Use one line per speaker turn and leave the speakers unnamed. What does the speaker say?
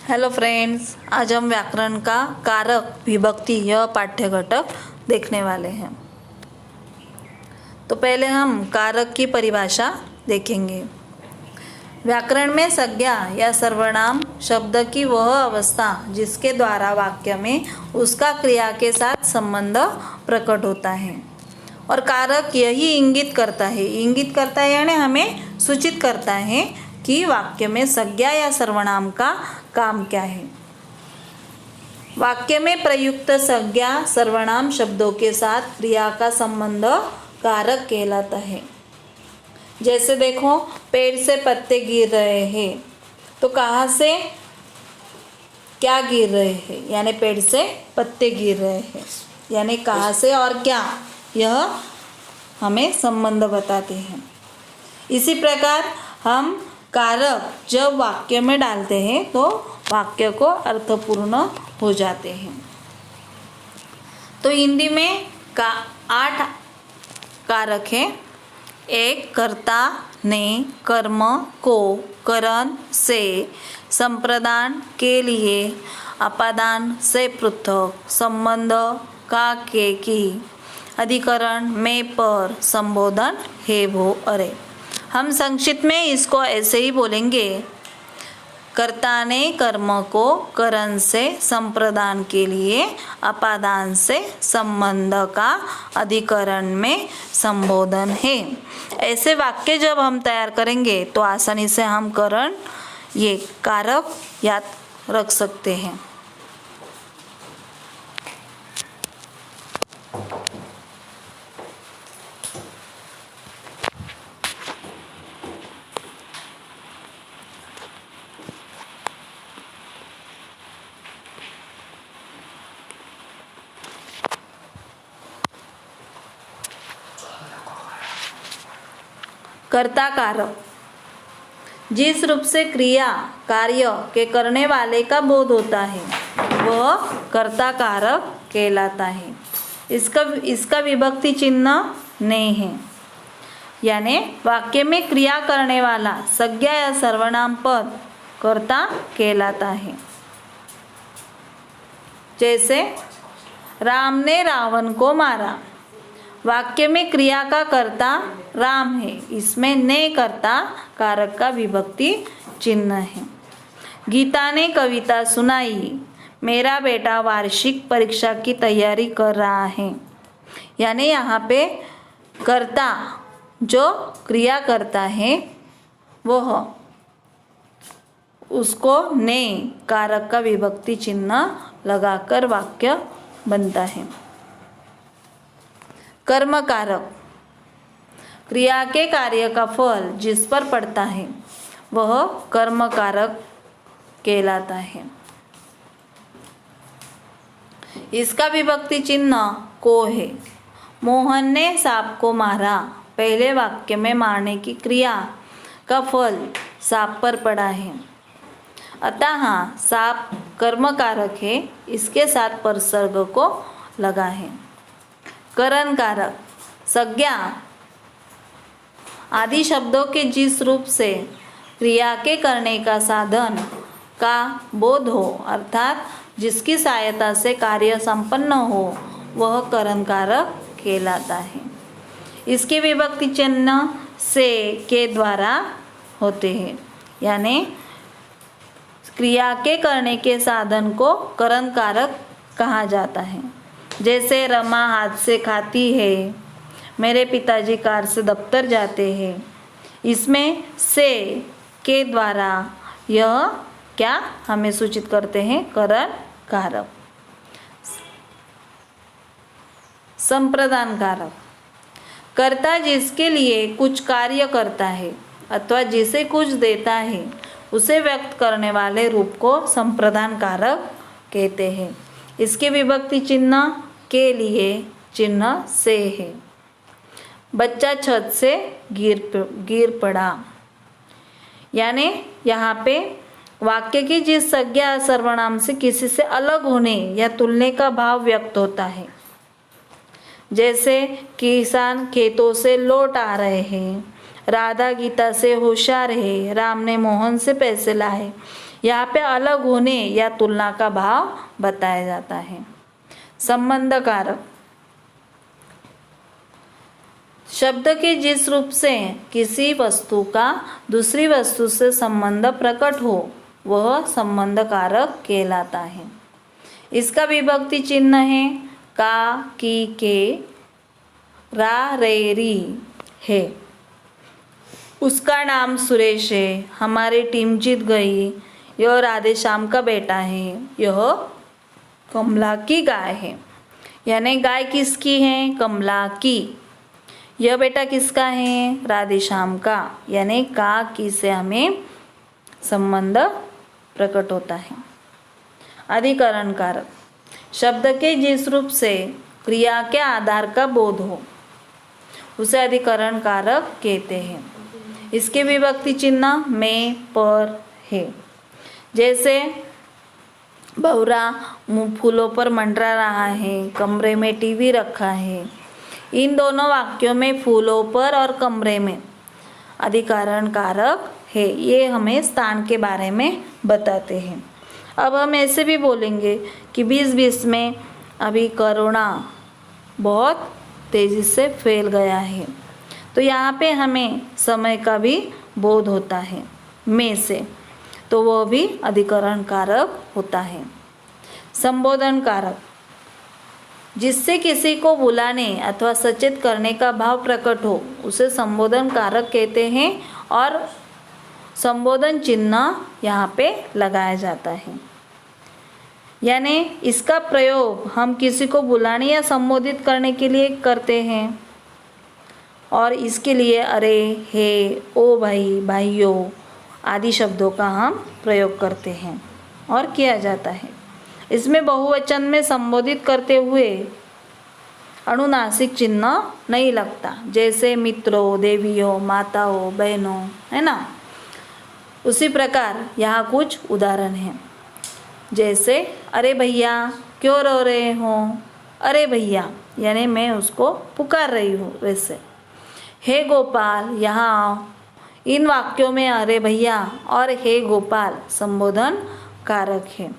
Hello friends, आज हम व्याकरण का कारक विभक्ति यह पाठ्य घटक देखने वाले हैं। तो पहले हम कारक की परिभाषा देखेंगे। व्याकरण में संज्ञा या सर्वनाम शब्द की वह अवस्था जिसके द्वारा वाक्य में उसका क्रिया के साथ संबंध प्रकट होता है। और कारक यही इंगित करता है यानी हमें सूचित करता है कि वाक्य में संज्ञा या सर्वनाम का काम क्या है। वाक्य में प्रयुक्त संज्ञा सर्वनाम शब्दों के साथ क्रिया का संबंध कारक कहलाता है। जैसे देखो, पेड़ से पत्ते गिर रहे हैं, तो कहाँ से क्या गिर रहे हैं, यानी पेड़ से पत्ते गिर रहे हैं, यानी कहाँ से और क्या, यह हमें संबंध बताते हैं। इसी प्रकार हम कारक जब वाक्य में डालते हैं तो वाक्य को अर्थपूर्ण हो जाते हैं। तो हिंदी में 8 कारक हैं। 1 कर्ता, ने, कर्म, को, करण, से, संप्रदान, के लिए, अपादान, से पृथक, संबंध, का, के, की, अधिकरण, में, पर, संबोधन, हे, वो, अरे। हम संक्षिप्त में इसको ऐसे ही बोलेंगे। कर्ता ने कर्म को, करण से, संप्रदान के लिए, अपादान से, संबंध का, अधिकरण में संबोधन है। ऐसे वाक्य जब हम तैयार करेंगे तो आसानी से हम करण ये कारक याद रख सकते हैं। कर्ता कारक जिस रूप से क्रिया कार्य के करने वाले का बोध होता है वह कर्ता कारक कहलाता है। इसका विभक्ति चिन्ह नहीं है, यानी वाक्य में क्रिया करने वाला संज्ञा या सर्वनाम पद कर्ता कहलाता है। जैसे राम ने रावण को मारा, वाक्य में क्रिया का कर्ता राम है, इसमें ने कर्ता कारक का विभक्ति चिन्ह है। गीता ने कविता सुनाई, मेरा बेटा वार्षिक परीक्षा की तैयारी कर रहा है, यानी यहाँ पे कर्ता जो क्रिया करता है वह उसको ने कारक का विभक्ति चिन्ह लगाकर वाक्य बनता है। कर्म कारक क्रिया के कार्य का फल जिस पर पड़ता है वह कर्म कारक कहलाता है। इसका विभक्ति चिन्ह को है। मोहन ने सांप को मारा, पहले वाक्य में मारने की क्रिया का फल सांप पर पड़ा है, अतः सांप कर्म कारक है, इसके साथ परसर्ग को लगा है। करण कारक संज्ञा आदि शब्दों के जिस रूप से क्रिया के करने का साधन का बोध हो, अर्थात जिसकी सहायता से कार्य संपन्न हो, वह करण कारक कहलाता है। इसके विभक्ति चिन्ह से के द्वारा होते हैं, यानी क्रिया के करने के साधन को करण कारक कहा जाता है। जैसे रमा हाथ से खाती है, मेरे पिताजी कार से दफ्तर जाते हैं, इसमें से के द्वारा यह क्या हमें सूचित करते हैं, करण कारक। संप्रदान कारक कर्ता जिसके लिए कुछ कार्य करता है अथवा जिसे कुछ देता है उसे व्यक्त करने वाले रूप को संप्रदान कारक कहते हैं। इसके विभक्ति चिन्ह के लिए चिन्ह से है। बच्चा छत से गिर पड़ा, यानी यहाँ पे वाक्य की जिस संज्ञा सर्वनाम से किसी से अलग होने या तुलने का भाव व्यक्त होता है। जैसे किसान खेतों से लौट आ रहे हैं, राधा गीता से होशियार है, राम ने मोहन से पैसे लाए, यहाँ पे अलग होने या तुलना का भाव बताया जाता है। संबंध कारक, शब्द के जिस रूप से किसी वस्तु का दूसरी वस्तु से संबंध प्रकट हो वह संबंध कारक कहलाता है। इसका विभक्ति चिन्ह है का, की, के, रा, रे, री है। उसका नाम सुरेश है, हमारी टीम जीत गई, यह राधे श्याम का बेटा है, यह कमला की गाय है। यानी गाय किसकी है? कमला की। यह बेटा किसका है? राधे श्याम का। यानी का, की से हमें संबंध प्रकट होता है। अधिकरण कारक, शब्द के जिस रूप से क्रिया के आधार का बोध हो उसे अधिकरण कारक कहते हैं। इसके विभक्ति चिन्ह में, पर है। जैसे भौरा फूलों पर मंडरा रहा है, कमरे में टीवी रखा है। इन दोनों वाक्यों में फूलों पर और कमरे में अधिकरण कारक है। ये हमें स्थान के बारे में बताते हैं। अब हम ऐसे भी बोलेंगे कि 2020 में अभी कोरोना बहुत तेज़ी से फैल गया है, तो यहाँ पे हमें समय का भी बोध होता है में से, तो वह भी अधिकरण कारक होता है। संबोधन कारक, जिससे किसी को बुलाने अथवा सचेत करने का भाव प्रकट हो उसे संबोधन कारक कहते हैं और संबोधन चिन्ह यहाँ पे लगाया जाता है। यानी इसका प्रयोग हम किसी को बुलाने या संबोधित करने के लिए करते हैं और इसके लिए अरे, हे, ओ भाई, भाइयों आदि शब्दों का हम प्रयोग करते हैं और किया जाता है। इसमें बहुवचन में संबोधित करते हुए अनुनासिक चिन्ह नहीं लगता, जैसे मित्रों, देवियों, माताओं, बहनों, है ना। उसी प्रकार यहाँ कुछ उदाहरण हैं, जैसे अरे भैया क्यों रो रहे हो, अरे भैया यानी मैं उसको पुकार रही हूँ। वैसे हे गोपाल यहाँ आओ। इन वाक्यों में अरे भैया और हे गोपाल संबोधन कारक है।